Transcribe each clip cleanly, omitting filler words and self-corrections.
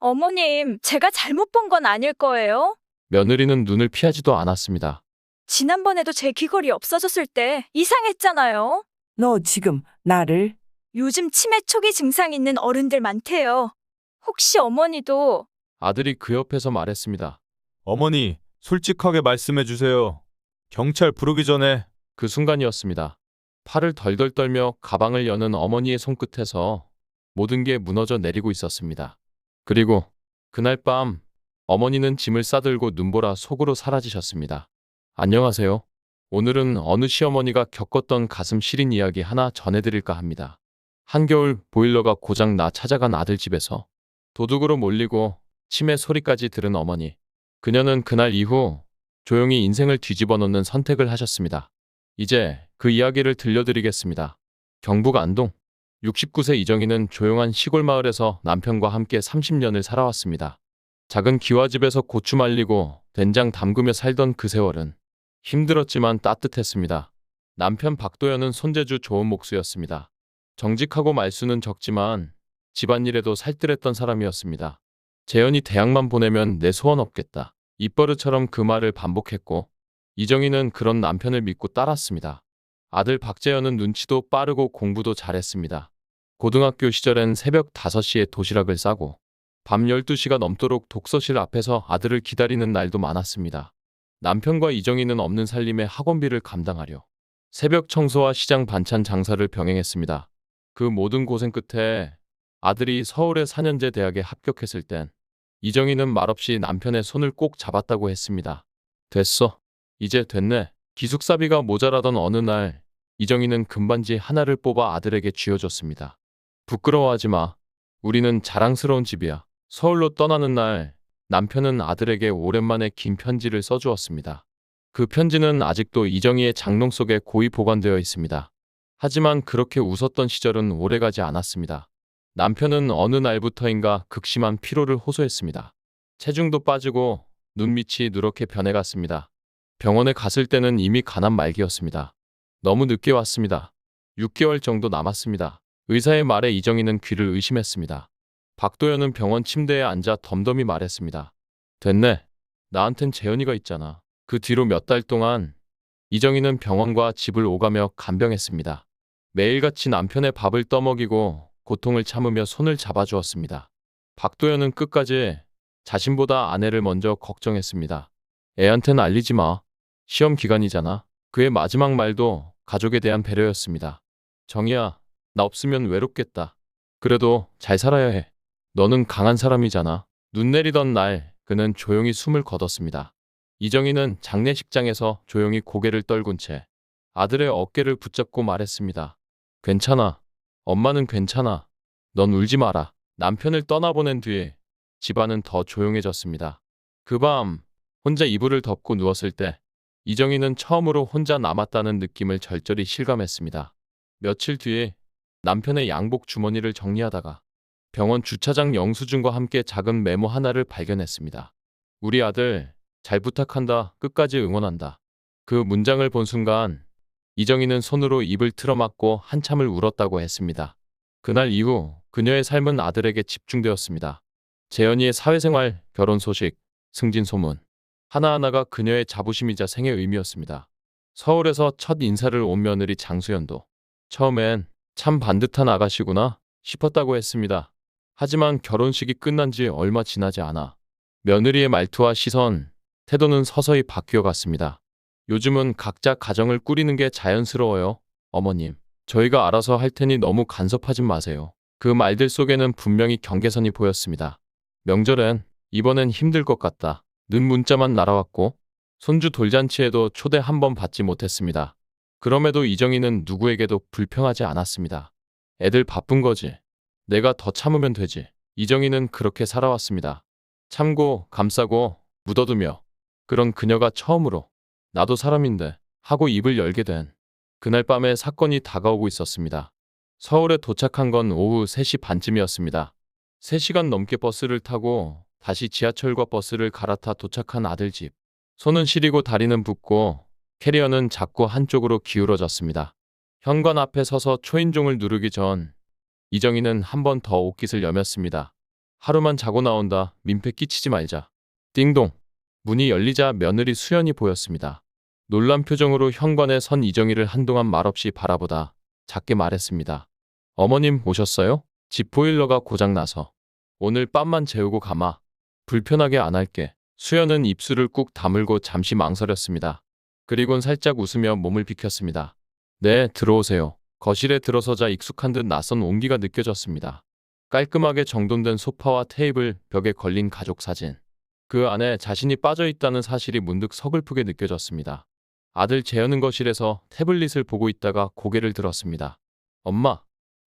어머님, 제가 잘못 본 건 아닐 거예요? 며느리는 눈을 피하지도 않았습니다. 지난번에도 제 귀걸이 없어졌을 때 이상했잖아요. 너 지금 나를 요즘 치매 초기 증상 있는 어른들 많대요. 혹시 어머니도 아들이 그 옆에서 말했습니다. 어머니, 솔직하게 말씀해 주세요. 경찰 부르기 전에. 그 순간이었습니다. 팔을 덜덜 떨며 가방을 여는 어머니의 손끝에서 모든 게 무너져 내리고 있었습니다. 그리고 그날 밤 어머니는 짐을 싸들고 눈보라 속으로 사라지셨습니다. 안녕하세요. 오늘은 어느 시어머니가 겪었던 가슴 시린 이야기 하나 전해드릴까 합니다. 한겨울 보일러가 고장 나 찾아간 아들 집에서 도둑으로 몰리고 치매 소리까지 들은 어머니. 그녀는 그날 이후 조용히 인생을 뒤집어 놓는 선택을 하셨습니다. 이제 그 이야기를 들려드리겠습니다. 경북 안동 69세 이정희는 조용한 시골 마을에서 남편과 함께 30년을 살아왔습니다. 작은 기와집에서 고추 말리고 된장 담그며 살던 그 세월은 힘들었지만 따뜻했습니다. 남편 박도연은 손재주 좋은 목수였습니다. 정직하고 말수는 적지만 집안일에도 살뜰했던 사람이었습니다. 재현이 대학만 보내면 내 소원 없겠다. 입버릇처럼 그 말을 반복했고 이정희는 그런 남편을 믿고 따랐습니다. 아들 박재현은 눈치도 빠르고 공부도 잘했습니다. 고등학교 시절엔 새벽 5시에 도시락을 싸고 밤 12시가 넘도록 독서실 앞에서 아들을 기다리는 날도 많았습니다. 남편과 이정희는 없는 살림에 학원비를 감당하려 새벽 청소와 시장 반찬 장사를 병행했습니다. 그 모든 고생 끝에 아들이 서울의 4년제 대학에 합격했을 땐 이정희는 말없이 남편의 손을 꼭 잡았다고 했습니다. 됐어. 이제 됐네. 기숙사비가 모자라던 어느 날 이정희는 금반지 하나를 뽑아 아들에게 쥐어줬습니다. 부끄러워하지 마. 우리는 자랑스러운 집이야. 서울로 떠나는 날 남편은 아들에게 오랜만에 긴 편지를 써주었습니다. 그 편지는 아직도 이정희의 장롱 속에 고이 보관되어 있습니다. 하지만 그렇게 웃었던 시절은 오래가지 않았습니다. 남편은 어느 날부터인가 극심한 피로를 호소했습니다. 체중도 빠지고 눈밑이 누렇게 변해갔습니다. 병원에 갔을 때는 이미 간암 말기였습니다. 너무 늦게 왔습니다. 6개월 정도 남았습니다. 의사의 말에 이정희는 귀를 의심했습니다. 박도연은 병원 침대에 앉아 덤덤히 말했습니다. 됐네. 나한텐 재현이가 있잖아. 그 뒤로 몇 달 동안 이정희는 병원과 집을 오가며 간병했습니다. 매일같이 남편의 밥을 떠먹이고 고통을 참으며 손을 잡아주었습니다. 박도연은 끝까지 자신보다 아내를 먼저 걱정했습니다. 애한텐 알리지 마. 시험 기간이잖아. 그의 마지막 말도 가족에 대한 배려였습니다. 정희야, 나 없으면 외롭겠다. 그래도 잘 살아야 해. 너는 강한 사람이잖아. 눈 내리던 날 그는 조용히 숨을 거뒀습니다. 이정희는 장례식장에서 조용히 고개를 떨군 채 아들의 어깨를 붙잡고 말했습니다. 괜찮아. 엄마는 괜찮아. 넌 울지 마라. 남편을 떠나보낸 뒤에 집안은 더 조용해졌습니다. 그 밤 혼자 이불을 덮고 누웠을 때 이정희는 처음으로 혼자 남았다는 느낌을 절절히 실감했습니다. 며칠 뒤에 남편의 양복 주머니를 정리하다가 병원 주차장 영수증과 함께 작은 메모 하나를 발견했습니다. 우리 아들 잘 부탁한다. 끝까지 응원한다. 그 문장을 본 순간 이정희는 손으로 입을 틀어막고 한참을 울었다고 했습니다. 그날 이후 그녀의 삶은 아들에게 집중되었습니다. 재현이의 사회생활, 결혼 소식, 승진 소문 하나하나가 그녀의 자부심이자 생의 의미였습니다. 서울에서 첫 인사를 온 며느리 장수연도 처음엔 참 반듯한 아가씨구나 싶었다고 했습니다. 하지만 결혼식이 끝난 지 얼마 지나지 않아 며느리의 말투와 시선, 태도는 서서히 바뀌어 갔습니다. 요즘은 각자 가정을 꾸리는 게 자연스러워요. 어머님, 저희가 알아서 할 테니 너무 간섭하지 마세요. 그 말들 속에는 분명히 경계선이 보였습니다. 명절엔 이번엔 힘들 것 같다. 는 문자만 날아왔고 손주 돌잔치에도 초대 한 번 받지 못했습니다. 그럼에도 이정희는 누구에게도 불평하지 않았습니다. 애들 바쁜 거지. 내가 더 참으면 되지. 이정희는 그렇게 살아왔습니다. 참고 감싸고 묻어두며. 그런 그녀가 처음으로 나도 사람인데 하고 입을 열게 된 그날 밤에 사건이 다가오고 있었습니다. 서울에 도착한 건 오후 3시 반쯤이었습니다. 3시간 넘게 버스를 타고 다시 지하철과 버스를 갈아타 도착한 아들 집. 손은 시리고 다리는 붓고 캐리어는 자꾸 한쪽으로 기울어졌습니다. 현관 앞에 서서 초인종을 누르기 전 이정희는 한 번 더 옷깃을 여몄습니다. 하루만 자고 나온다. 민폐 끼치지 말자. 띵동. 문이 열리자 며느리 수연이 보였습니다. 놀란 표정으로 현관에 선 이정희를 한동안 말없이 바라보다 작게 말했습니다. 어머님 오셨어요? 집 보일러가 고장나서. 오늘 밤만 재우고 가마. 불편하게 안 할게. 수연은 입술을 꾹 다물고 잠시 망설였습니다. 그리곤 살짝 웃으며 몸을 비켰습니다. 네, 들어오세요. 거실에 들어서자 익숙한 듯 낯선 온기가 느껴졌습니다. 깔끔하게 정돈된 소파와 테이블, 벽에 걸린 가족 사진. 그 안에 자신이 빠져있다는 사실이 문득 서글프게 느껴졌습니다. 아들 재현은 거실에서 태블릿을 보고 있다가 고개를 들었습니다. 엄마,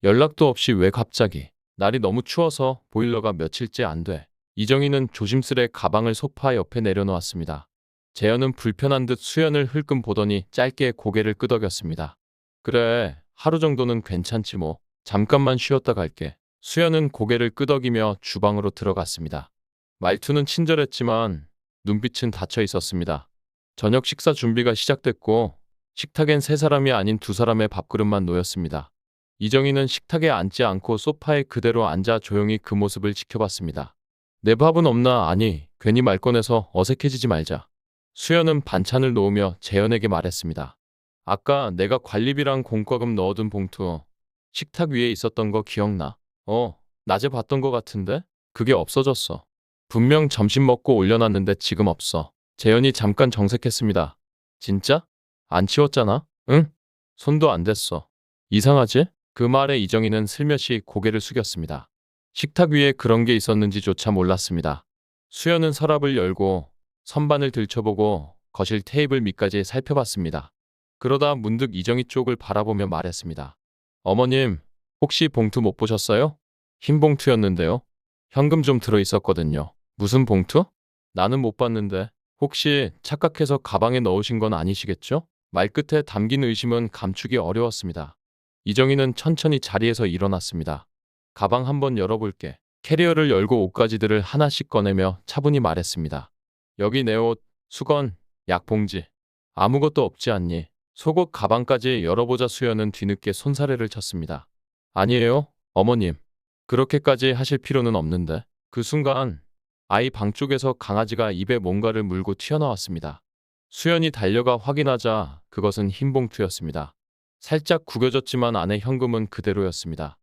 연락도 없이 왜 갑자기? 날이 너무 추워서 보일러가 며칠째 안 돼. 이정희는 조심스레 가방을 소파 옆에 내려놓았습니다. 재현은 불편한 듯 수연을 흘끔 보더니 짧게 고개를 끄덕였습니다. 그래, 하루 정도는 괜찮지 뭐. 잠깐만 쉬었다 갈게. 수연은 고개를 끄덕이며 주방으로 들어갔습니다. 말투는 친절했지만 눈빛은 닫혀 있었습니다. 저녁 식사 준비가 시작됐고 식탁엔 세 사람이 아닌 두 사람의 밥그릇만 놓였습니다. 이정희는 식탁에 앉지 않고 소파에 그대로 앉아 조용히 그 모습을 지켜봤습니다. 내 밥은 없나? 아니, 괜히 말 꺼내서 어색해지지 말자. 수연은 반찬을 놓으며 재현에게 말했습니다. 아까 내가 관리비랑 공과금 넣어둔 봉투 식탁 위에 있었던 거 기억나? 낮에 봤던 거 같은데? 그게 없어졌어. 분명 점심 먹고 올려놨는데 지금 없어. 재현이 잠깐 정색했습니다. 진짜? 안 치웠잖아? 응? 손도 안 댔어. 이상하지? 그 말에 이정희는 슬며시 고개를 숙였습니다. 식탁 위에 그런 게 있었는지조차 몰랐습니다. 수연은 서랍을 열고 선반을 들춰보고 거실 테이블 밑까지 살펴봤습니다. 그러다 문득 이정희 쪽을 바라보며 말했습니다. 어머님, 혹시 봉투 못 보셨어요? 흰 봉투였는데요. 현금 좀 들어있었거든요. 무슨 봉투? 나는 못 봤는데 혹시 착각해서 가방에 넣으신 건 아니시겠죠? 말끝에 담긴 의심은 감추기 어려웠습니다. 이정희는 천천히 자리에서 일어났습니다. 가방 한번 열어볼게. 캐리어를 열고 옷가지들을 하나씩 꺼내며 차분히 말했습니다. 여기 내 옷, 수건, 약봉지. 아무것도 없지 않니? 속옷 가방까지 열어보자 수연은 뒤늦게 손사래를 쳤습니다. 아니에요, 어머님. 그렇게까지 하실 필요는 없는데. 그 순간 아이 방 쪽에서 강아지가 입에 뭔가를 물고 튀어나왔습니다. 수연이 달려가 확인하자 그것은 흰 봉투였습니다. 살짝 구겨졌지만 안에 현금은 그대로였습니다.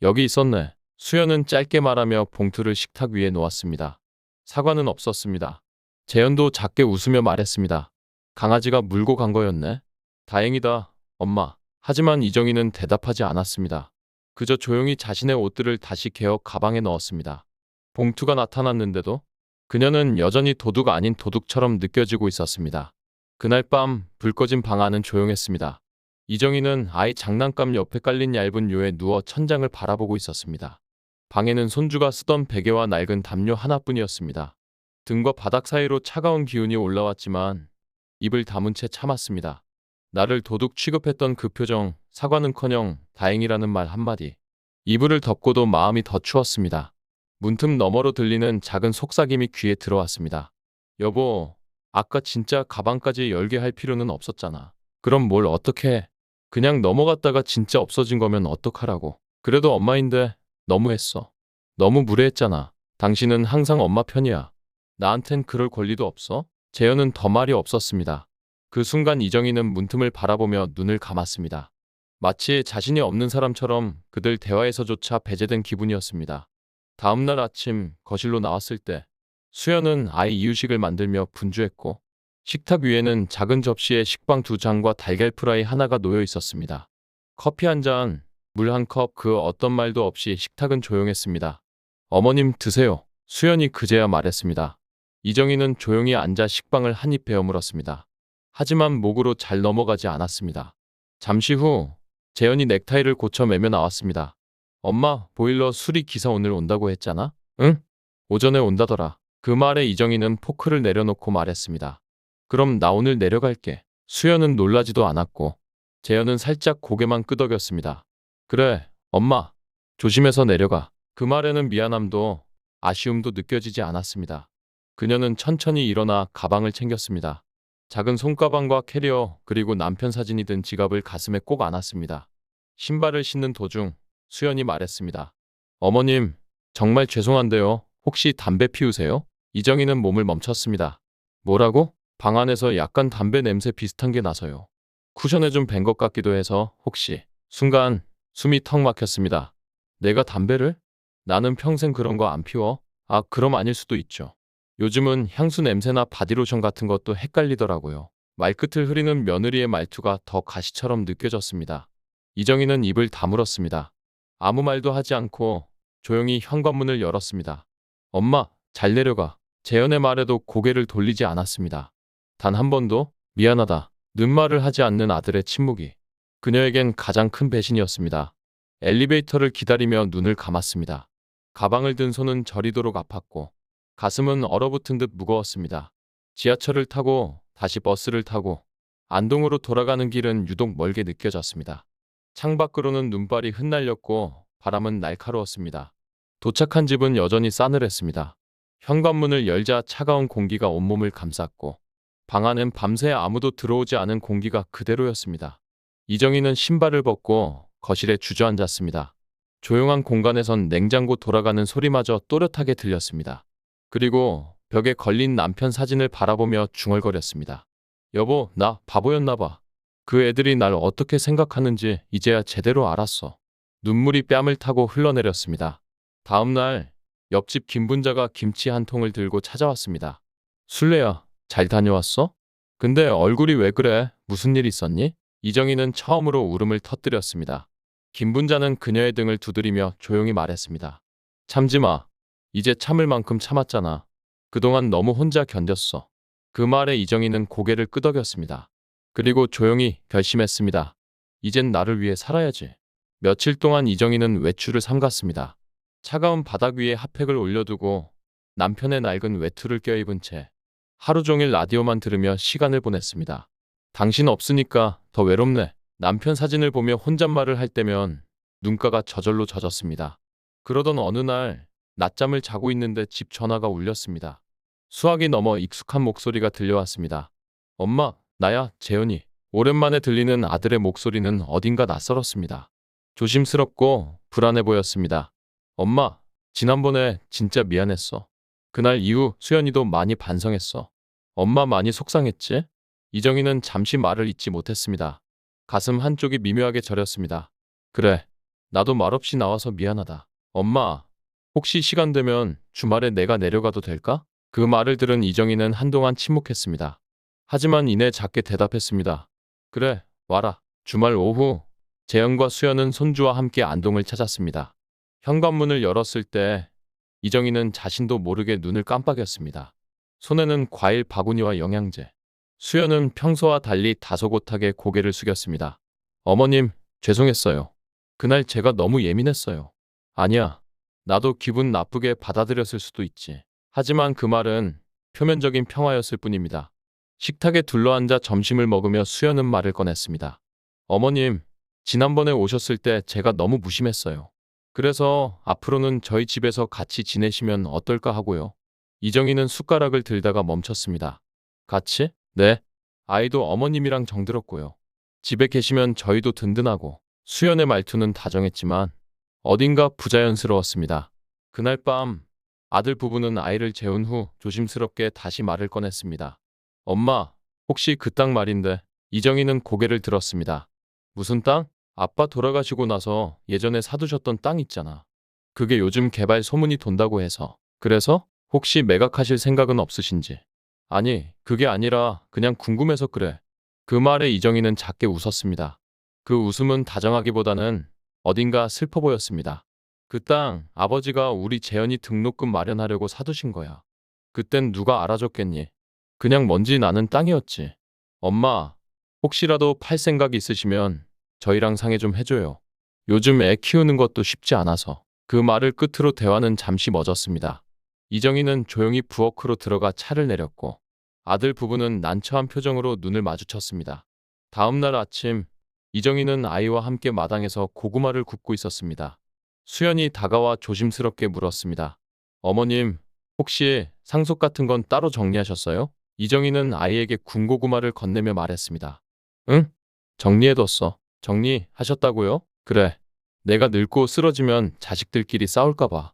여기 있었네. 수연은 짧게 말하며 봉투를 식탁 위에 놓았습니다. 사과는 없었습니다. 재현도 작게 웃으며 말했습니다. 강아지가 물고 간 거였네. 다행이다, 엄마. 하지만 이정희는 대답하지 않았습니다. 그저 조용히 자신의 옷들을 다시 개어 가방에 넣었습니다. 봉투가 나타났는데도 그녀는 여전히 도둑 아닌 도둑처럼 느껴지고 있었습니다. 그날 밤 불 꺼진 방 안은 조용했습니다. 이정희는 아이 장난감 옆에 깔린 얇은 요에 누워 천장을 바라보고 있었습니다. 방에는 손주가 쓰던 베개와 낡은 담요 하나뿐이었습니다. 등과 바닥 사이로 차가운 기운이 올라왔지만 입을 다문 채 참았습니다. 나를 도둑 취급했던 그 표정, 사과는커녕 다행이라는 말 한마디. 이불을 덮고도 마음이 더 추웠습니다. 문틈 너머로 들리는 작은 속삭임이 귀에 들어왔습니다. 여보, 아까 진짜 가방까지 열게 할 필요는 없었잖아. 그럼 뭘 어떻게 해? 그냥 넘어갔다가 진짜 없어진 거면 어떡하라고. 그래도 엄마인데 너무했어. 너무 무례했잖아. 당신은 항상 엄마 편이야. 나한텐 그럴 권리도 없어? 재현은 더 말이 없었습니다. 그 순간 이정희는 문틈을 바라보며 눈을 감았습니다. 마치 자신이 없는 사람처럼 그들 대화에서조차 배제된 기분이었습니다. 다음날 아침 거실로 나왔을 때 수연은 아이 이유식을 만들며 분주했고 식탁 위에는 작은 접시에 식빵 2장과 달걀 프라이 하나가 놓여 있었습니다. 커피 한 잔, 물 한 컵, 그 어떤 말도 없이 식탁은 조용했습니다. 어머님 드세요. 수연이 그제야 말했습니다. 이정희는 조용히 앉아 식빵을 한 입 베어 물었습니다. 하지만 목으로 잘 넘어가지 않았습니다. 잠시 후 재현이 넥타이를 고쳐 매며 나왔습니다. 엄마, 보일러 수리 기사 오늘 온다고 했잖아? 응? 오전에 온다더라. 그 말에 이정희는 포크를 내려놓고 말했습니다. 그럼 나 오늘 내려갈게. 수연은 놀라지도 않았고 재현은 살짝 고개만 끄덕였습니다. 그래, 엄마. 조심해서 내려가. 그 말에는 미안함도 아쉬움도 느껴지지 않았습니다. 그녀는 천천히 일어나 가방을 챙겼습니다. 작은 손가방과 캐리어 그리고 남편 사진이 든 지갑을 가슴에 꼭 안았습니다. 신발을 신는 도중 수연이 말했습니다. 어머님, 정말 죄송한데요. 혹시 담배 피우세요? 이정희는 몸을 멈췄습니다. 뭐라고? 방 안에서 약간 담배 냄새 비슷한 게 나서요. 쿠션에 좀 밴 것 같기도 해서 혹시. 순간 숨이 턱 막혔습니다. 내가 담배를? 나는 평생 그런 거 안 피워. 아, 그럼 아닐 수도 있죠. 요즘은 향수 냄새나 바디로션 같은 것도 헷갈리더라고요. 말끝을 흐리는 며느리의 말투가 더 가시처럼 느껴졌습니다. 이정희는 입을 다물었습니다. 아무 말도 하지 않고 조용히 현관문을 열었습니다. 엄마, 잘 내려가. 재현의 말에도 고개를 돌리지 않았습니다. 단 한 번도 미안하다. 는 말을 하지 않는 아들의 침묵이 그녀에겐 가장 큰 배신이었습니다. 엘리베이터를 기다리며 눈을 감았습니다. 가방을 든 손은 저리도록 아팠고 가슴은 얼어붙은 듯 무거웠습니다. 지하철을 타고 다시 버스를 타고 안동으로 돌아가는 길은 유독 멀게 느껴졌습니다. 창밖으로는 눈발이 흩날렸고 바람은 날카로웠습니다. 도착한 집은 여전히 싸늘했습니다. 현관문을 열자 차가운 공기가 온몸을 감쌌고 방 안은 밤새 아무도 들어오지 않은 공기가 그대로였습니다. 이정희는 신발을 벗고 거실에 주저앉았습니다. 조용한 공간에선 냉장고 돌아가는 소리마저 또렷하게 들렸습니다. 그리고 벽에 걸린 남편 사진을 바라보며 중얼거렸습니다. 여보, 나 바보였나 봐. 그 애들이 날 어떻게 생각하는지 이제야 제대로 알았어. 눈물이 뺨을 타고 흘러내렸습니다. 다음 날 옆집 김분자가 김치 한 통을 들고 찾아왔습니다. 술래야, 잘 다녀왔어? 근데 얼굴이 왜 그래? 무슨 일 있었니? 이정희는 처음으로 울음을 터뜨렸습니다. 김분자는 그녀의 등을 두드리며 조용히 말했습니다. 참지 마. 이제 참을 만큼 참았잖아. 그동안 너무 혼자 견뎠어. 그 말에 이정희는 고개를 끄덕였습니다. 그리고 조용히 결심했습니다. 이젠 나를 위해 살아야지. 며칠 동안 이정희는 외출을 삼갔습니다. 차가운 바닥 위에 핫팩을 올려두고 남편의 낡은 외투를 껴입은 채 하루 종일 라디오만 들으며 시간을 보냈습니다. 당신 없으니까 더 외롭네. 남편 사진을 보며 혼잣말을 할 때면 눈가가 저절로 젖었습니다. 그러던 어느 날 낮잠을 자고 있는데 집 전화가 울렸습니다. 수학이 넘어 익숙한 목소리가 들려왔습니다. 엄마, 나야, 재현이. 오랜만에 들리는 아들의 목소리는 어딘가 낯설었습니다. 조심스럽고 불안해 보였습니다. 엄마, 지난번에 진짜 미안했어. 그날 이후 수연이도 많이 반성했어. 엄마 많이 속상했지? 이정희는 잠시 말을 잇지 못했습니다. 가슴 한쪽이 미묘하게 저렸습니다. 그래, 나도 말없이 나와서 미안하다. 엄마, 혹시 시간 되면 주말에 내가 내려가도 될까? 그 말을 들은 이정희는 한동안 침묵했습니다. 하지만 이내 작게 대답했습니다. 그래, 와라. 주말 오후 재현과 수연은 손주와 함께 안동을 찾았습니다. 현관문을 열었을 때 이정희는 자신도 모르게 눈을 깜빡였습니다. 손에는 과일 바구니와 영양제. 수연은 평소와 달리 다소곳하게 고개를 숙였습니다. 어머님, 죄송했어요. 그날 제가 너무 예민했어요. 아니야. 나도 기분 나쁘게 받아들였을 수도 있지. 하지만 그 말은 표면적인 평화였을 뿐입니다. 식탁에 둘러앉아 점심을 먹으며 수연은 말을 꺼냈습니다. 어머님, 지난번에 오셨을 때 제가 너무 무심했어요. 그래서 앞으로는 저희 집에서 같이 지내시면 어떨까 하고요. 이정희는 숟가락을 들다가 멈췄습니다. 같이? 네. 아이도 어머님이랑 정들었고요. 집에 계시면 저희도 든든하고. 수연의 말투는 다정했지만 어딘가 부자연스러웠습니다. 그날 밤 아들 부부는 아이를 재운 후 조심스럽게 다시 말을 꺼냈습니다. 엄마, 혹시 그 땅 말인데. 이정희는 고개를 들었습니다. 무슨 땅? 아빠 돌아가시고 나서 예전에 사두셨던 땅 있잖아. 그게 요즘 개발 소문이 돈다고 해서. 그래서 혹시 매각하실 생각은 없으신지. 아니, 그게 아니라 그냥 궁금해서 그래. 그 말에 이정희는 작게 웃었습니다. 그 웃음은 다정하기보다는 어딘가 슬퍼 보였습니다. 그 땅 아버지가 우리 재현이 등록금 마련하려고 사두신 거야. 그땐 누가 알아줬겠니? 그냥 먼지 나는 땅이었지. 엄마, 혹시라도 팔 생각 있으시면 저희랑 상의 좀 해줘요. 요즘 애 키우는 것도 쉽지 않아서. 그 말을 끝으로 대화는 잠시 멎었습니다. 이정희는 조용히 부엌으로 들어가 차를 내렸고 아들 부부는 난처한 표정으로 눈을 마주쳤습니다. 다음 날 아침 이정희는 아이와 함께 마당에서 고구마를 굽고 있었습니다. 수연이 다가와 조심스럽게 물었습니다. 어머님, 혹시 상속 같은 건 따로 정리하셨어요? 이정희는 아이에게 군고구마를 건네며 말했습니다. 응? 정리해뒀어. 정리하셨다고요? 그래. 내가 늙고 쓰러지면 자식들끼리 싸울까 봐.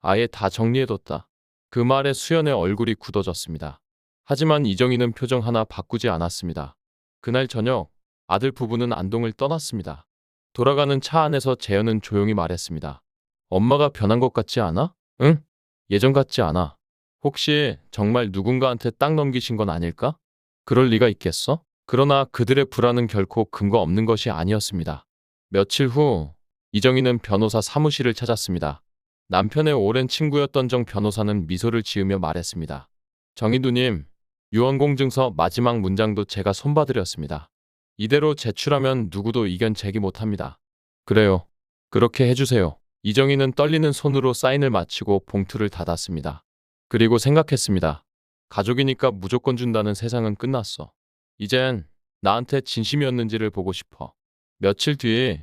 아예 다 정리해뒀다. 그 말에 수연의 얼굴이 굳어졌습니다. 하지만 이정희는 표정 하나 바꾸지 않았습니다. 그날 저녁 아들 부부는 안동을 떠났습니다. 돌아가는 차 안에서 재현은 조용히 말했습니다. 엄마가 변한 것 같지 않아? 응? 예전 같지 않아. 혹시 정말 누군가한테 땅 넘기신 건 아닐까? 그럴 리가 있겠어? 그러나 그들의 불안은 결코 근거 없는 것이 아니었습니다. 며칠 후 이정희는 변호사 사무실을 찾았습니다. 남편의 오랜 친구였던 정 변호사는 미소를 지으며 말했습니다. 정희두님, 유언공증서 마지막 문장도 제가 손봐드렸습니다. 이대로 제출하면 누구도 이견 제기 못합니다. 그래요. 그렇게 해주세요. 이정희는 떨리는 손으로 사인을 마치고 봉투를 닫았습니다. 그리고 생각했습니다. 가족이니까 무조건 준다는 세상은 끝났어. 이젠 나한테 진심이었는지를 보고 싶어. 며칠 뒤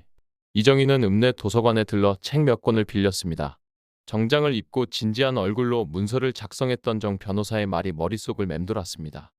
이정희는 읍내 도서관에 들러 책 몇 권을 빌렸습니다. 정장을 입고 진지한 얼굴로 문서를 작성했던 정 변호사의 말이 머릿속을 맴돌았습니다.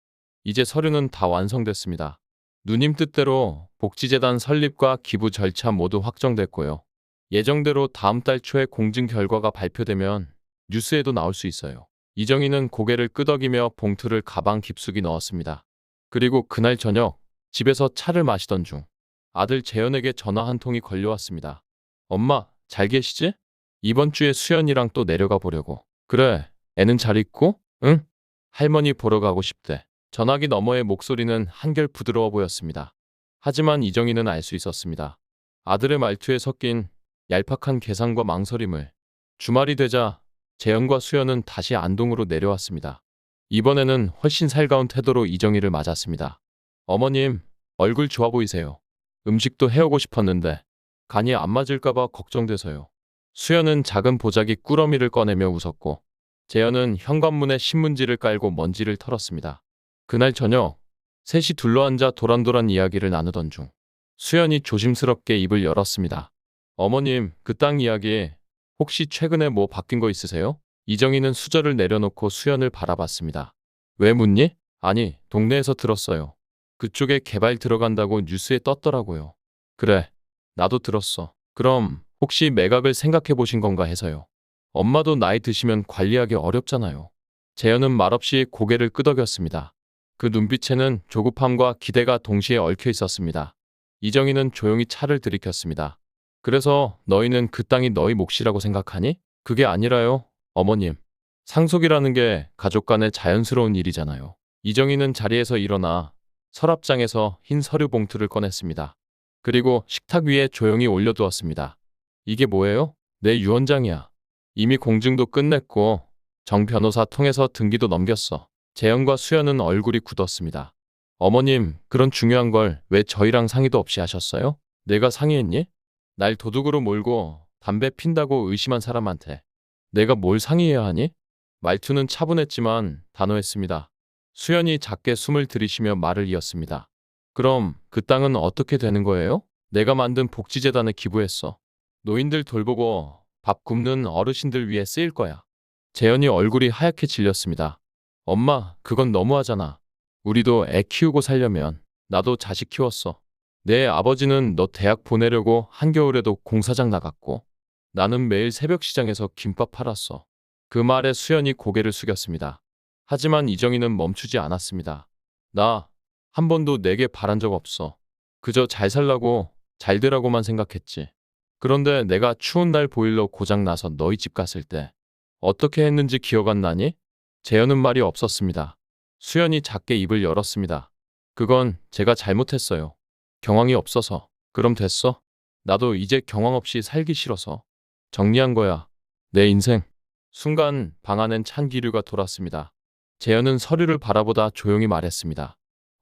이제 서류는 다 완성됐습니다. 누님 뜻대로 복지재단 설립과 기부 절차 모두 확정됐고요. 예정대로 다음 달 초에 공증 결과가 발표되면 뉴스에도 나올 수 있어요. 이정희는 고개를 끄덕이며 봉투를 가방 깊숙이 넣었습니다. 그리고 그날 저녁 집에서 차를 마시던 중 아들 재현에게 전화 한 통이 걸려왔습니다. 엄마, 잘 계시지? 이번 주에 수연이랑 또 내려가 보려고. 그래, 애는 잘 있고? 응? 할머니 보러 가고 싶대. 전화기 너머의 목소리는 한결 부드러워 보였습니다. 하지만 이정희는 알 수 있었습니다. 아들의 말투에 섞인 얄팍한 계산과 망설임을. 주말이 되자 재현과 수연은 다시 안동으로 내려왔습니다. 이번에는 훨씬 살가운 태도로 이정희를 맞았습니다. 어머님, 얼굴 좋아 보이세요. 음식도 해오고 싶었는데 간이 안 맞을까봐 걱정돼서요. 수연은 작은 보자기 꾸러미를 꺼내며 웃었고 재현은 현관문에 신문지를 깔고 먼지를 털었습니다. 그날 저녁 셋이 둘러앉아 도란도란 이야기를 나누던 중 수연이 조심스럽게 입을 열었습니다. 어머님, 그 땅 이야기 혹시 최근에 뭐 바뀐 거 있으세요? 이정희는 수저를 내려놓고 수연을 바라봤습니다. 왜 묻니? 아니, 동네에서 들었어요. 그쪽에 개발 들어간다고 뉴스에 떴더라고요. 그래, 나도 들었어. 그럼 혹시 매각을 생각해 보신 건가 해서요. 엄마도 나이 드시면 관리하기 어렵잖아요. 재현은 말없이 고개를 끄덕였습니다. 그 눈빛에는 조급함과 기대가 동시에 얽혀 있었습니다. 이정희는 조용히 차를 들이켰습니다. 그래서 너희는 그 땅이 너희 몫이라고 생각하니? 그게 아니라요, 어머님. 상속이라는 게 가족 간의 자연스러운 일이잖아요. 이정희는 자리에서 일어나 서랍장에서 흰 서류 봉투를 꺼냈습니다. 그리고 식탁 위에 조용히 올려두었습니다. 이게 뭐예요? 내 유언장이야. 이미 공증도 끝냈고 정 변호사 통해서 등기도 넘겼어. 재현과 수연은 얼굴이 굳었습니다. 어머님, 그런 중요한 걸 왜 저희랑 상의도 없이 하셨어요? 내가 상의했니? 날 도둑으로 몰고 담배 핀다고 의심한 사람한테 내가 뭘 상의해야 하니? 말투는 차분했지만 단호했습니다. 수연이 작게 숨을 들이쉬며 말을 이었습니다. 그럼 그 땅은 어떻게 되는 거예요? 내가 만든 복지재단에 기부했어. 노인들 돌보고 밥 굶는 어르신들 위해 쓰일 거야. 재현이 얼굴이 하얗게 질렸습니다. 엄마, 그건 너무하잖아. 우리도 애 키우고 살려면 나도 자식 키웠어. 내 아버지는 너 대학 보내려고 한겨울에도 공사장 나갔고 나는 매일 새벽 시장에서 김밥 팔았어. 그 말에 수연이 고개를 숙였습니다. 하지만 이정희는 멈추지 않았습니다. 나 한 번도 내게 바란 적 없어. 그저 잘 살라고 잘 되라고만 생각했지. 그런데 내가 추운 날 보일러 고장 나서 너희 집 갔을 때 어떻게 했는지 기억 안 나니? 재현은 말이 없었습니다. 수연이 작게 입을 열었습니다. 그건 제가 잘못했어요. 경황이 없어서. 그럼 됐어. 나도 이제 경황 없이 살기 싫어서. 정리한 거야. 내 인생. 순간 방 안엔 찬 기류가 돌았습니다. 재현은 서류를 바라보다 조용히 말했습니다.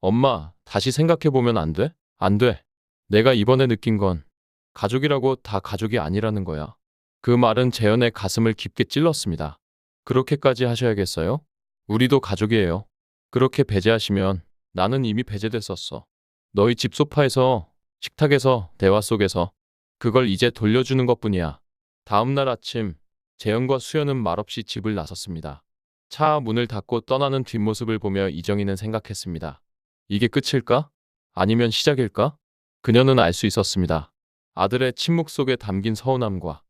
엄마, 다시 생각해보면 안 돼? 안 돼. 내가 이번에 느낀 건 가족이라고 다 가족이 아니라는 거야. 그 말은 재현의 가슴을 깊게 찔렀습니다. 그렇게까지 하셔야겠어요? 우리도 가족이에요. 그렇게 배제하시면 나는 이미 배제됐었어. 너희 집 소파에서, 식탁에서, 대화 속에서 그걸 이제 돌려주는 것뿐이야. 다음 날 아침 재현과 수연은 말없이 집을 나섰습니다. 차 문을 닫고 떠나는 뒷모습을 보며 이정희는 생각했습니다. 이게 끝일까? 아니면 시작일까? 그녀는 알 수 있었습니다. 아들의 침묵 속에 담긴 서운함과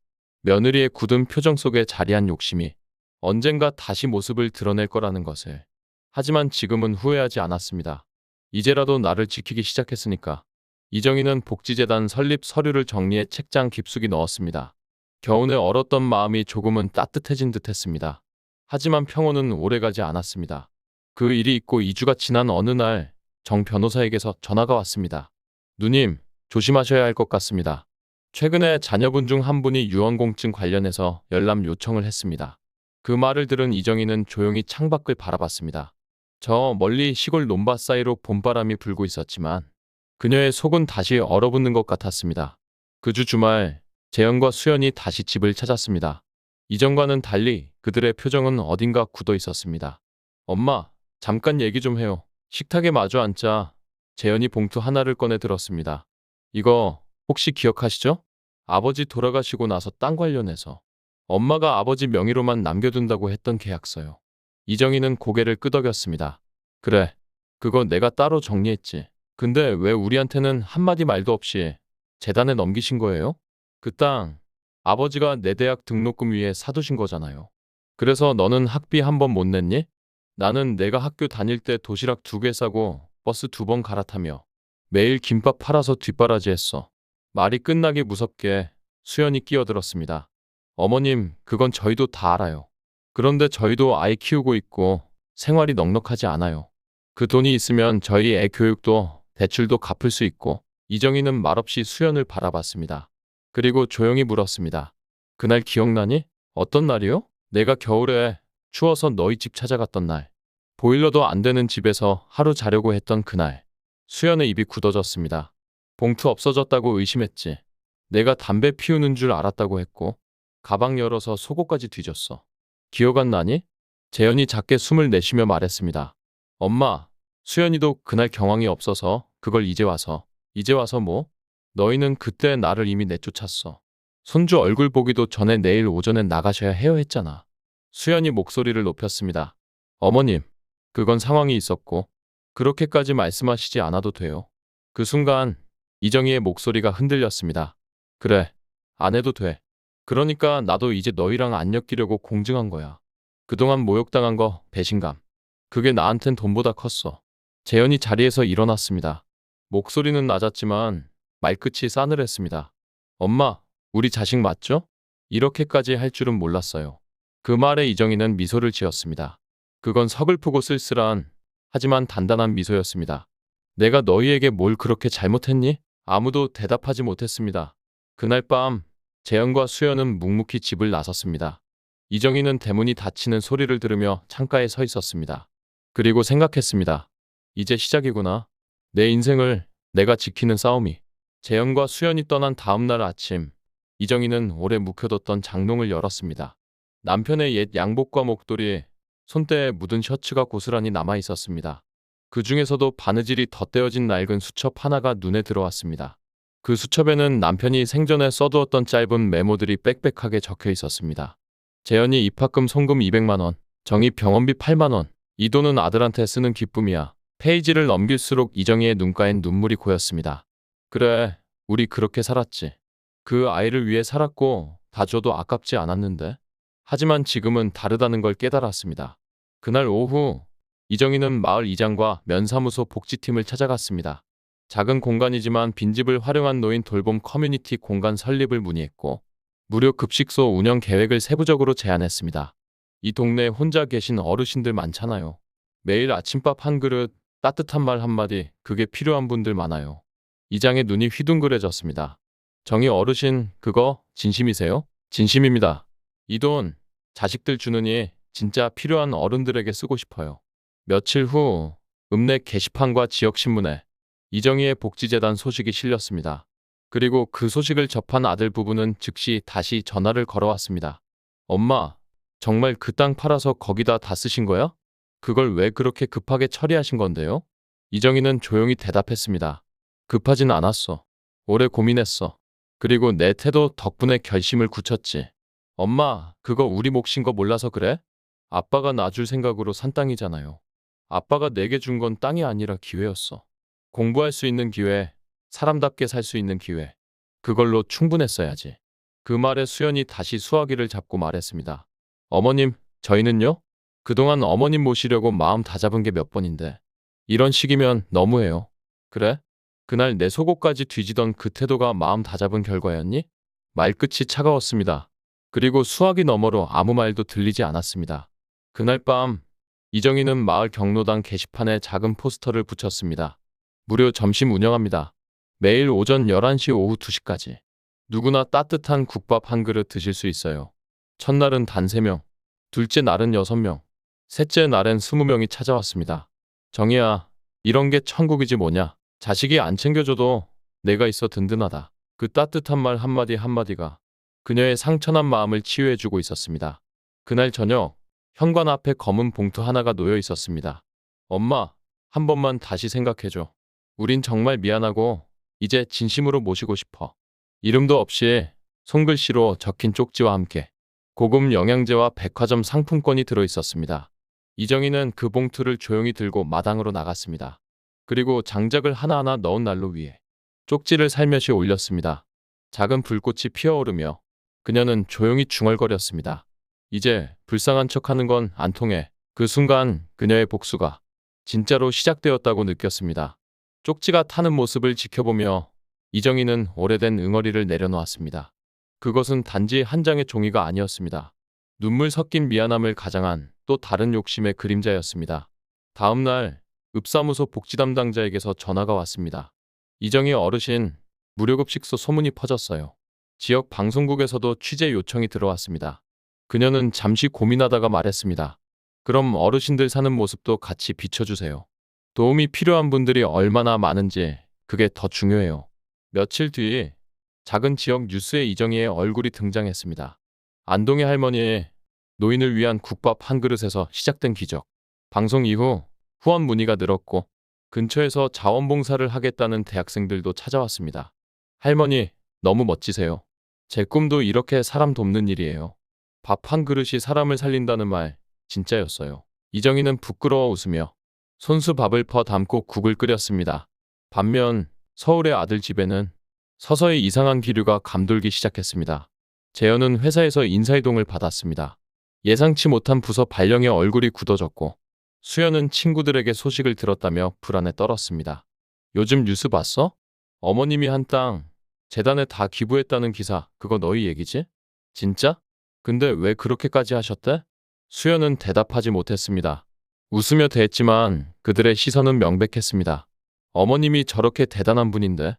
며느리의 굳은 표정 속에 자리한 욕심이 언젠가 다시 모습을 드러낼 거라는 것을. 하지만 지금은 후회하지 않았습니다. 이제라도 나를 지키기 시작했으니까. 이정희는 복지재단 설립 서류를 정리해 책장 깊숙이 넣었습니다. 겨우내 얼었던 마음이 조금은 따뜻해진 듯 했습니다. 하지만 평온은 오래가지 않았습니다. 그 일이 있고 2주가 지난 어느 날 정 변호사에게서 전화가 왔습니다. 누님, 조심하셔야 할 것 같습니다. 최근에 자녀분 중 한 분이 유언공증 관련해서 연락 요청을 했습니다. 그 말을 들은 이정희는 조용히 창밖을 바라봤습니다. 저 멀리 시골 논밭 사이로 봄바람이 불고 있었지만 그녀의 속은 다시 얼어붙는 것 같았습니다. 그 주 주말 재현과 수연이 다시 집을 찾았습니다. 이전과는 달리 그들의 표정은 어딘가 굳어 있었습니다. 엄마, 잠깐 얘기 좀 해요. 식탁에 마주 앉자 재현이 봉투 하나를 꺼내 들었습니다. 이거 혹시 기억하시죠? 아버지 돌아가시고 나서 땅 관련해서 엄마가 아버지 명의로만 남겨둔다고 했던 계약서요. 이정희는 고개를 끄덕였습니다. 그래, 그거 내가 따로 정리했지. 근데 왜 우리한테는 한마디 말도 없이 재단에 넘기신 거예요? 그 땅, 아버지가 내 대학 등록금 위에 사두신 거잖아요. 그래서 너는 학비 한 번 못 냈니? 나는 내가 학교 다닐 때 도시락 2개 싸고 버스 2번 갈아타며 매일 김밥 팔아서 뒷바라지 했어. 말이 끝나기 무섭게 수연이 끼어들었습니다. 어머님, 그건 저희도 다 알아요. 그런데 저희도 아이 키우고 있고 생활이 넉넉하지 않아요. 그 돈이 있으면 저희 애 교육도 대출도 갚을 수 있고. 이정희는 말없이 수연을 바라봤습니다. 그리고 조용히 물었습니다. 그날 기억나니? 어떤 날이요? 내가 겨울에 추워서 너희 집 찾아갔던 날. 보일러도 안 되는 집에서 하루 자려고 했던 그날. 수연의 입이 굳어졌습니다. 봉투 없어졌다고 의심했지. 내가 담배 피우는 줄 알았다고 했고 가방 열어서 속옷까지 뒤졌어. 기억 안 나니? 재현이 작게 숨을 내쉬며 말했습니다. 엄마, 수연이도 그날 경황이 없어서 그걸 이제 와서 뭐? 너희는 그때 나를 이미 내쫓았어. 손주 얼굴 보기도 전에 내일 오전에 나가셔야 해요 했잖아. 수연이 목소리를 높였습니다. 어머님, 그건 상황이 있었고 그렇게까지 말씀하시지 않아도 돼요. 그 순간 이정희의 목소리가 흔들렸습니다. 그래, 안 해도 돼. 그러니까 나도 이제 너희랑 안 엮이려고 공증한 거야. 그동안 모욕당한 거, 배신감. 그게 나한텐 돈보다 컸어. 재현이 자리에서 일어났습니다. 목소리는 낮았지만 말끝이 싸늘했습니다. 엄마, 우리 자식 맞죠? 이렇게까지 할 줄은 몰랐어요. 그 말에 이정희는 미소를 지었습니다. 그건 서글프고 쓸쓸한 하지만 단단한 미소였습니다. 내가 너희에게 뭘 그렇게 잘못했니? 아무도 대답하지 못했습니다. 그날 밤 재현과 수연은 묵묵히 집을 나섰습니다. 이정희는 대문이 닫히는 소리를 들으며 창가에 서 있었습니다. 그리고 생각했습니다. 이제 시작이구나. 내 인생을 내가 지키는 싸움이. 재현과 수연이 떠난 다음 날 아침, 이정희는 오래 묵혀뒀던 장롱을 열었습니다. 남편의 옛 양복과 목도리, 손때에 묻은 셔츠가 고스란히 남아 있었습니다. 그 중에서도 바느질이 덧대어진 낡은 수첩 하나가 눈에 들어왔습니다. 그 수첩에는 남편이 생전에 써두었던 짧은 메모들이 빽빽하게 적혀 있었습니다. 재현이 입학금 송금 200만 원, 정희 병원비 8만 원. 이 돈은 아들한테 쓰는 기쁨이야. 페이지를 넘길수록 이정희의 눈가엔 눈물이 고였습니다. 그래, 우리 그렇게 살았지. 그 아이를 위해 살았고 다 줘도 아깝지 않았는데. 하지만 지금은 다르다는 걸 깨달았습니다. 그날 오후 이정희는 마을 이장과 면사무소 복지팀을 찾아갔습니다. 작은 공간이지만 빈집을 활용한 노인 돌봄 커뮤니티 공간 설립을 문의했고 무료 급식소 운영 계획을 세부적으로 제안했습니다. 이 동네에 혼자 계신 어르신들 많잖아요. 매일 아침밥 한 그릇, 따뜻한 말 한마디, 그게 필요한 분들 많아요. 이장의 눈이 휘둥그레졌습니다. 정희 어르신, 그거 진심이세요? 진심입니다. 이 돈 자식들 주느니 진짜 필요한 어른들에게 쓰고 싶어요. 며칠 후 읍내 게시판과 지역신문에 이정희의 복지재단 소식이 실렸습니다. 그리고 그 소식을 접한 아들 부부는 즉시 다시 전화를 걸어왔습니다. 엄마, 정말 그 땅 팔아서 거기다 다 쓰신 거야? 그걸 왜 그렇게 급하게 처리하신 건데요? 이정희는 조용히 대답했습니다. 급하진 않았어. 오래 고민했어. 그리고 내 태도 덕분에 결심을 굳혔지. 엄마, 그거 우리 몫인 거 몰라서 그래? 아빠가 놔줄 생각으로 산 땅이잖아요. 아빠가 내게 준 건 땅이 아니라 기회였어. 공부할 수 있는 기회, 사람답게 살 수 있는 기회. 그걸로 충분했어야지. 그 말에 수연이 다시 수화기를 잡고 말했습니다. 어머님, 저희는요? 그동안 어머님 모시려고 마음 다잡은 게 몇 번인데. 이런 식이면 너무해요. 그래? 그날 내 속옷까지 뒤지던 그 태도가 마음 다잡은 결과였니? 말끝이 차가웠습니다. 그리고 수화기 너머로 아무 말도 들리지 않았습니다. 그날 밤 이정희는 마을 경로당 게시판에 작은 포스터를 붙였습니다. 무료 점심 운영합니다. 매일 오전 11시 오후 2시까지. 누구나 따뜻한 국밥 한 그릇 드실 수 있어요. 첫날은 단 3명, 둘째 날은 6명, 셋째 날엔 20명이 찾아왔습니다. 정희야, 이런 게 천국이지 뭐냐. 자식이 안 챙겨줘도 내가 있어 든든하다. 그 따뜻한 말 한마디 한마디가 그녀의 상처난 마음을 치유해주고 있었습니다. 그날 저녁 현관 앞에 검은 봉투 하나가 놓여 있었습니다. 엄마, 한 번만 다시 생각해줘. 우린 정말 미안하고 이제 진심으로 모시고 싶어. 이름도 없이 손글씨로 적힌 쪽지와 함께 고급 영양제와 백화점 상품권이 들어 있었습니다. 이정희는 그 봉투를 조용히 들고 마당으로 나갔습니다. 그리고 장작을 하나하나 넣은 난로 위에 쪽지를 살며시 올렸습니다. 작은 불꽃이 피어오르며 그녀는 조용히 중얼거렸습니다. 이제 불쌍한 척하는 건 안 통해. 그 순간 그녀의 복수가 진짜로 시작되었다고 느꼈습니다. 쪽지가 타는 모습을 지켜보며 이정희는 오래된 응어리를 내려놓았습니다. 그것은 단지 한 장의 종이가 아니었습니다. 눈물 섞인 미안함을 가장한 또 다른 욕심의 그림자였습니다. 다음 날 읍사무소 복지 담당자에게서 전화가 왔습니다. 이정희 어르신, 무료급식소 소문이 퍼졌어요. 지역 방송국에서도 취재 요청이 들어왔습니다. 그녀는 잠시 고민하다가 말했습니다. 그럼 어르신들 사는 모습도 같이 비춰주세요. 도움이 필요한 분들이 얼마나 많은지 그게 더 중요해요. 며칠 뒤 작은 지역 뉴스에 이정희의 얼굴이 등장했습니다. 안동의 할머니의 노인을 위한 국밥 한 그릇에서 시작된 기적. 방송 이후 후원 문의가 늘었고 근처에서 자원봉사를 하겠다는 대학생들도 찾아왔습니다. 할머니, 너무 멋지세요. 제 꿈도 이렇게 사람 돕는 일이에요. 밥 한 그릇이 사람을 살린다는 말 진짜였어요. 이정희는 부끄러워 웃으며 손수 밥을 퍼 담고 국을 끓였습니다. 반면 서울의 아들 집에는 서서히 이상한 기류가 감돌기 시작했습니다. 재현은 회사에서 인사이동을 받았습니다. 예상치 못한 부서 발령에 얼굴이 굳어졌고 수연은 친구들에게 소식을 들었다며 불안에 떨었습니다. 요즘 뉴스 봤어? 어머님이 한 땅 재단에 다 기부했다는 기사, 그거 너희 얘기지? 진짜? 근데 왜 그렇게까지 하셨대? 수연은 대답하지 못했습니다. 웃으며 대했지만 그들의 시선은 명백했습니다. 어머님이 저렇게 대단한 분인데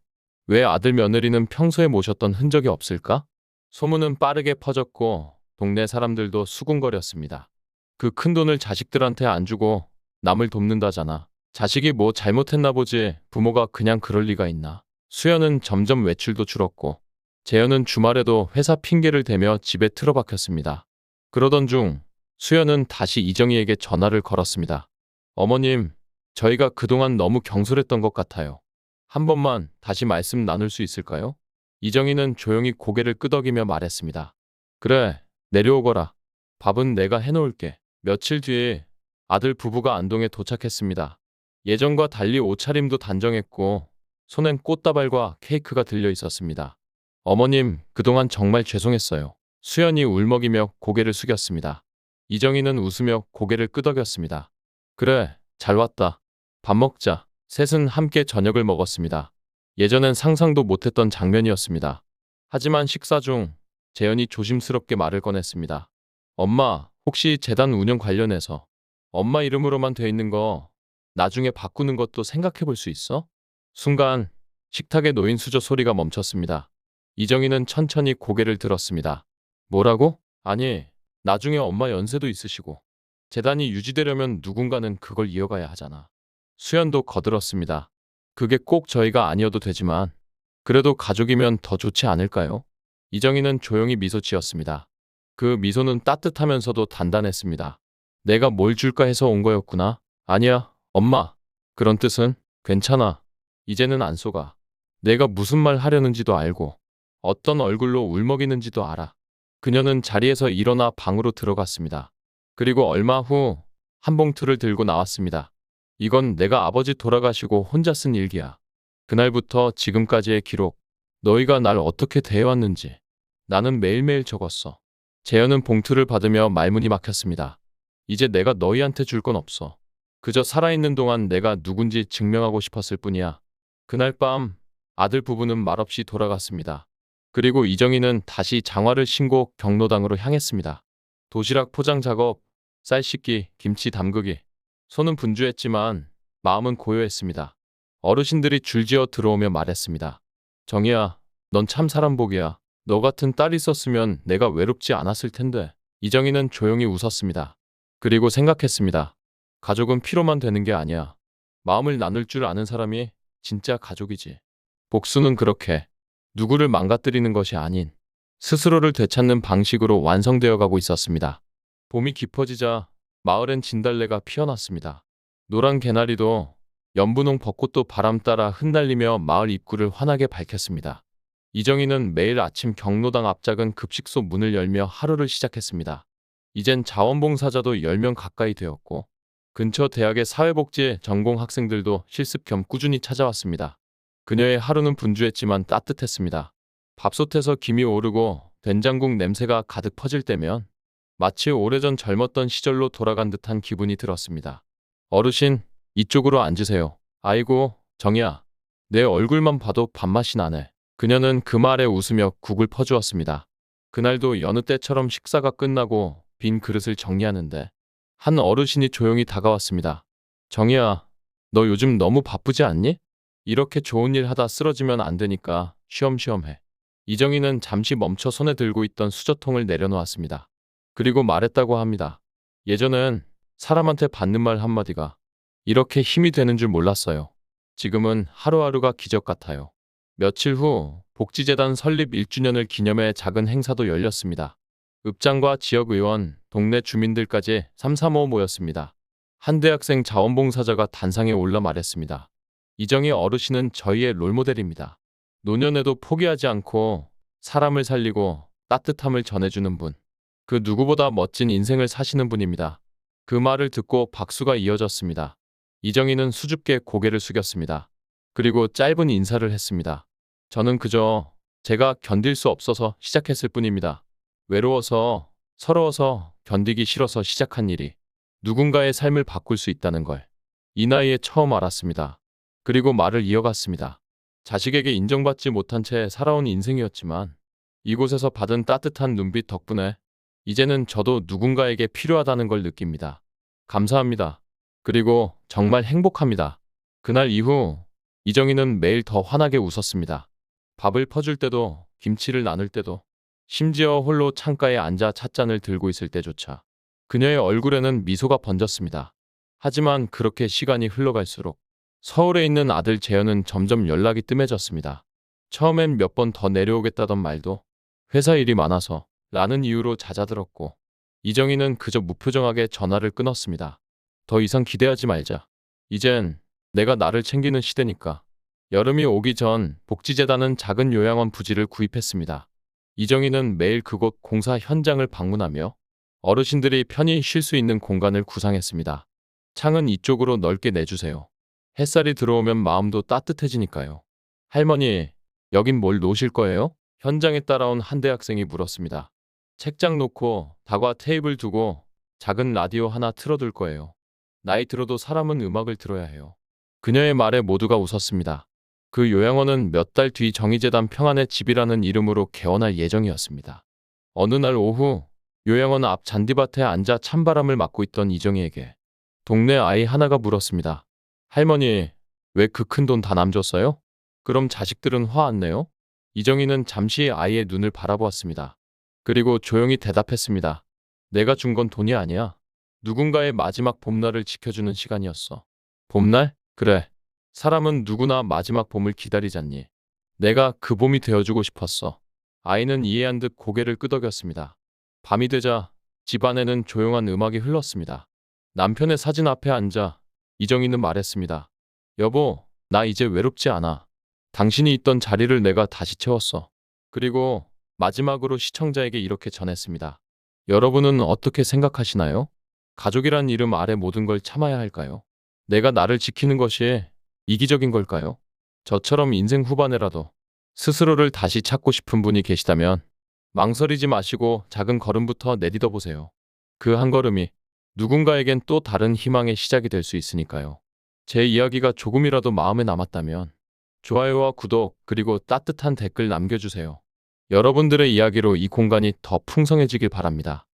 왜 아들 며느리는 평소에 모셨던 흔적이 없을까? 소문은 빠르게 퍼졌고 동네 사람들도 수군거렸습니다. 그 큰 돈을 자식들한테 안 주고 남을 돕는다잖아. 자식이 뭐 잘못했나 보지 부모가 그냥 그럴 리가 있나. 수연은 점점 외출도 줄었고 재현은 주말에도 회사 핑계를 대며 집에 틀어박혔습니다. 그러던 중 수연은 다시 이정희에게 전화를 걸었습니다. 어머님, 저희가 그동안 너무 경솔했던 것 같아요. 한 번만 다시 말씀 나눌 수 있을까요? 이정희는 조용히 고개를 끄덕이며 말했습니다. 그래, 내려오거라. 밥은 내가 해놓을게. 며칠 뒤에 아들 부부가 안동에 도착했습니다. 예전과 달리 옷차림도 단정했고 손엔 꽃다발과 케이크가 들려 있었습니다. 어머님, 그동안 정말 죄송했어요. 수연이 울먹이며 고개를 숙였습니다. 이정희는 웃으며 고개를 끄덕였습니다. 그래, 잘 왔다. 밥 먹자. 셋은 함께 저녁을 먹었습니다. 예전엔 상상도 못했던 장면이었습니다. 하지만 식사 중 재현이 조심스럽게 말을 꺼냈습니다. 엄마, 혹시 재단 운영 관련해서 엄마 이름으로만 돼 있는 거 나중에 바꾸는 것도 생각해 볼 수 있어? 순간 식탁에 놓인 수저 소리가 멈췄습니다. 이정희는 천천히 고개를 들었습니다. 뭐라고? 아니, 나중에 엄마 연세도 있으시고 재단이 유지되려면 누군가는 그걸 이어가야 하잖아. 수연도 거들었습니다. 그게 꼭 저희가 아니어도 되지만 그래도 가족이면 더 좋지 않을까요? 이정희는 조용히 미소 지었습니다. 그 미소는 따뜻하면서도 단단했습니다. 내가 뭘 줄까 해서 온 거였구나. 아니야, 엄마. 그런 뜻은 괜찮아. 이제는 안 속아. 내가 무슨 말 하려는지도 알고 어떤 얼굴로 울먹이는지도 알아. 그녀는 자리에서 일어나 방으로 들어갔습니다. 그리고 얼마 후 한 봉투를 들고 나왔습니다. 이건 내가 아버지 돌아가시고 혼자 쓴 일기야. 그날부터 지금까지의 기록, 너희가 날 어떻게 대해왔는지, 나는 매일매일 적었어. 재현은 봉투를 받으며 말문이 막혔습니다. 이제 내가 너희한테 줄 건 없어. 그저 살아있는 동안 내가 누군지 증명하고 싶었을 뿐이야. 그날 밤 아들 부부는 말없이 돌아갔습니다. 그리고 이정희는 다시 장화를 신고 경로당으로 향했습니다. 도시락 포장 작업, 쌀 씻기, 김치 담그기. 손은 분주했지만 마음은 고요했습니다. 어르신들이 줄지어 들어오며 말했습니다. 정희야, 넌 참 사람 복이야. 너 같은 딸이 있었으면 내가 외롭지 않았을 텐데. 이정희는 조용히 웃었습니다. 그리고 생각했습니다. 가족은 피로만 되는 게 아니야. 마음을 나눌 줄 아는 사람이 진짜 가족이지. 복수는 그렇게 누구를 망가뜨리는 것이 아닌 스스로를 되찾는 방식으로 완성되어 가고 있었습니다. 봄이 깊어지자 마을엔 진달래가 피어났습니다. 노란 개나리도 연분홍 벚꽃도 바람 따라 흩날리며 마을 입구를 환하게 밝혔습니다. 이정희는 매일 아침 경로당 앞 작은 급식소 문을 열며 하루를 시작했습니다. 이젠 자원봉사자도 10명 가까이 되었고 근처 대학의 사회복지 전공 학생들도 실습 겸 꾸준히 찾아왔습니다. 그녀의 하루는 분주했지만 따뜻했습니다. 밥솥에서 김이 오르고 된장국 냄새가 가득 퍼질 때면 마치 오래전 젊었던 시절로 돌아간 듯한 기분이 들었습니다. 어르신, 이쪽으로 앉으세요. 아이고, 정희야. 내 얼굴만 봐도 밥맛이 나네. 그녀는 그 말에 웃으며 국을 퍼주었습니다. 그날도 여느 때처럼 식사가 끝나고 빈 그릇을 정리하는데 한 어르신이 조용히 다가왔습니다. 정희야, 너 요즘 너무 바쁘지 않니? 이렇게 좋은 일 하다 쓰러지면 안 되니까 쉬엄쉬엄 해. 이정희는 잠시 멈춰 손에 들고 있던 수저통을 내려놓았습니다. 그리고 말했다고 합니다. 예전엔 사람한테 받는 말 한마디가 이렇게 힘이 되는 줄 몰랐어요. 지금은 하루하루가 기적 같아요. 며칠 후 복지재단 설립 1주년을 기념해 작은 행사도 열렸습니다. 읍장과 지역의원, 동네 주민들까지 삼삼오오 모였습니다. 한 대학생 자원봉사자가 단상에 올라 말했습니다. 이정희 어르신은 저희의 롤모델입니다. 노년에도 포기하지 않고 사람을 살리고 따뜻함을 전해주는 분. 그 누구보다 멋진 인생을 사시는 분입니다. 그 말을 듣고 박수가 이어졌습니다. 이정희는 수줍게 고개를 숙였습니다. 그리고 짧은 인사를 했습니다. 저는 그저 제가 견딜 수 없어서 시작했을 뿐입니다. 외로워서, 서러워서, 견디기 싫어서 시작한 일이 누군가의 삶을 바꿀 수 있다는 걸 이 나이에 처음 알았습니다. 그리고 말을 이어갔습니다. 자식에게 인정받지 못한 채 살아온 인생이었지만 이곳에서 받은 따뜻한 눈빛 덕분에 이제는 저도 누군가에게 필요하다는 걸 느낍니다. 감사합니다. 그리고 정말 행복합니다. 그날 이후 이정희는 매일 더 환하게 웃었습니다. 밥을 퍼줄 때도, 김치를 나눌 때도, 심지어 홀로 창가에 앉아 찻잔을 들고 있을 때조차 그녀의 얼굴에는 미소가 번졌습니다. 하지만 그렇게 시간이 흘러갈수록 서울에 있는 아들 재현은 점점 연락이 뜸해졌습니다. 처음엔 몇 번 더 내려오겠다던 말도 회사 일이 많아서 라는 이유로 잦아들었고 이정희는 그저 무표정하게 전화를 끊었습니다. 더 이상 기대하지 말자. 이젠 내가 나를 챙기는 시대니까. 여름이 오기 전 복지재단은 작은 요양원 부지를 구입했습니다. 이정희는 매일 그곳 공사 현장을 방문하며 어르신들이 편히 쉴 수 있는 공간을 구상했습니다. 창은 이쪽으로 넓게 내주세요. 햇살이 들어오면 마음도 따뜻해지니까요. 할머니, 여긴 뭘 놓으실 거예요? 현장에 따라온 한 대학생이 물었습니다. 책장 놓고 다과 테이블 두고 작은 라디오 하나 틀어둘 거예요. 나이 들어도 사람은 음악을 들어야 해요. 그녀의 말에 모두가 웃었습니다. 그 요양원은 몇 달 뒤 정의재단 평안의 집이라는 이름으로 개원할 예정이었습니다. 어느 날 오후 요양원 앞 잔디밭에 앉아 찬바람을 맞고 있던 이정희에게 동네 아이 하나가 물었습니다. 할머니, 왜 그 큰 돈 다 남줬어요? 그럼 자식들은 화 안 내요? 이정희는 잠시 아이의 눈을 바라보았습니다. 그리고 조용히 대답했습니다. 내가 준 건 돈이 아니야. 누군가의 마지막 봄날을 지켜주는 시간이었어. 봄날? 그래. 사람은 누구나 마지막 봄을 기다리잖니. 내가 그 봄이 되어주고 싶었어. 아이는 이해한 듯 고개를 끄덕였습니다. 밤이 되자 집안에는 조용한 음악이 흘렀습니다. 남편의 사진 앞에 앉아 이정희는 말했습니다. 여보, 나 이제 외롭지 않아. 당신이 있던 자리를 내가 다시 채웠어. 그리고 마지막으로 시청자에게 이렇게 전했습니다. 여러분은 어떻게 생각하시나요? 가족이란 이름 아래 모든 걸 참아야 할까요? 내가 나를 지키는 것이 이기적인 걸까요? 저처럼 인생 후반에라도 스스로를 다시 찾고 싶은 분이 계시다면 망설이지 마시고 작은 걸음부터 내딛어 보세요. 그 한 걸음이 누군가에겐 또 다른 희망의 시작이 될 수 있으니까요. 제 이야기가 조금이라도 마음에 남았다면 좋아요와 구독 그리고 따뜻한 댓글 남겨주세요. 여러분들의 이야기로 이 공간이 더 풍성해지길 바랍니다.